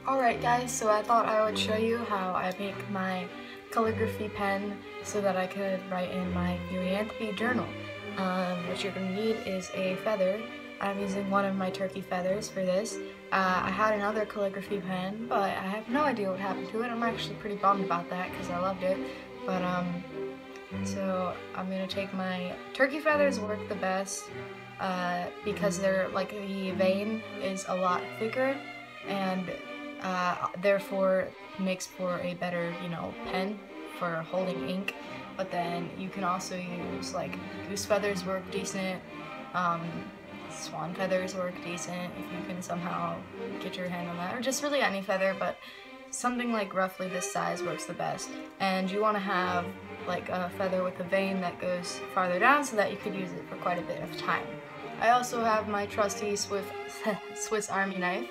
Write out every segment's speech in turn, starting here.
Alright guys, so I thought I would show you how I make my calligraphy pen so that I could write in my Theory journal. What you're going to need is a feather. I'm using one of my turkey feathers for this. I had another calligraphy pen, but I have no idea what happened to it. I'm actually pretty bummed about that because I loved it. But so I'm going to take my turkey feathers work the best because they're like the vein is a lot thicker and therefore makes for a better, pen for holding ink. But then you can also use like goose feathers work decent, swan feathers work decent if you can somehow get your hand on that, or just really any feather, but something like roughly this size works the best. And you want to have like a feather with a vein that goes farther down so that you could use it for quite a bit of time. I also have my trusty Swiss Army knife.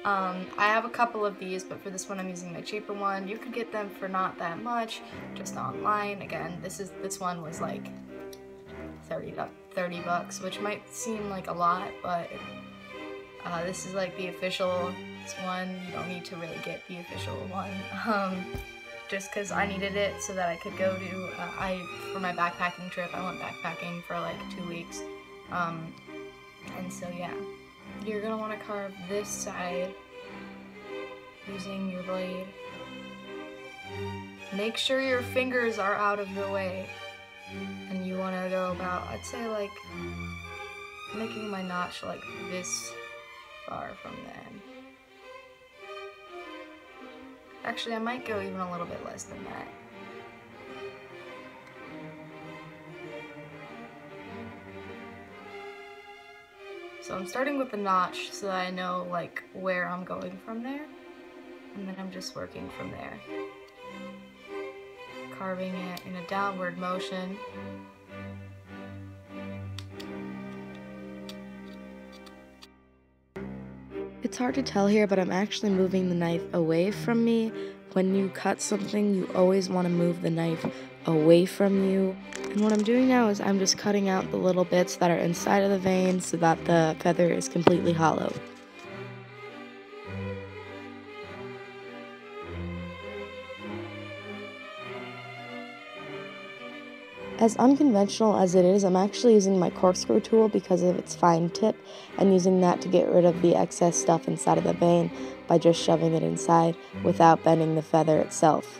I have a couple of these, but for this one I'm using the cheaper one. You could get them for not that much, just online. Again, this one was like 30 bucks, which might seem like a lot, but this is like the official one. You don't need to really get the official one, just because I needed it so that I could go to, for my backpacking trip, I went backpacking for like 2 weeks, and so yeah. You're going to want to carve this side using your blade. Make sure your fingers are out of the way, and you want to go about, I'd say like, making my notch like this far from them. Actually, I might go even a little bit less than that. So I'm starting with the notch so that I know like where I'm going from there, and then I'm just working from there, carving it in a downward motion. It's hard to tell here, but I'm actually moving the knife away from me. When you cut something, you always want to move the knife away from you. And what I'm doing now is I'm just cutting out the little bits that are inside of the vein so that the feather is completely hollow. As unconventional as it is, I'm actually using my corkscrew tool because of its fine tip, and using that to get rid of the excess stuff inside of the vein by just shoving it inside without bending the feather itself.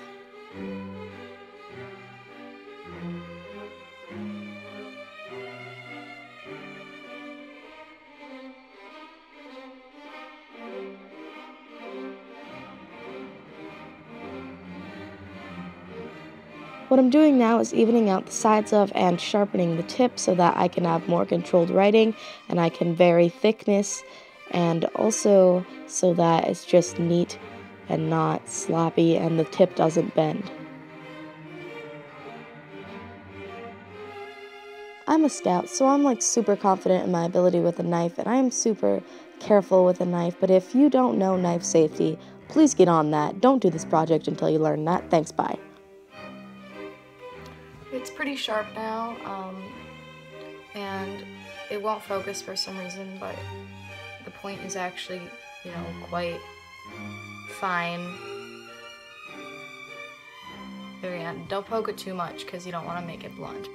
What I'm doing now is evening out the sides of and sharpening the tip so that I can have more controlled writing and I can vary thickness, and also so that it's just neat and not sloppy and the tip doesn't bend. I'm a scout, so I'm like super confident in my ability with a knife, and I am super careful with a knife, but if you don't know knife safety, please get on that. Don't do this project until you learn that. Thanks, bye. It's pretty sharp now, and it won't focus for some reason, but the point is actually, quite fine. Very end. Don't poke it too much because you don't want to make it blunt.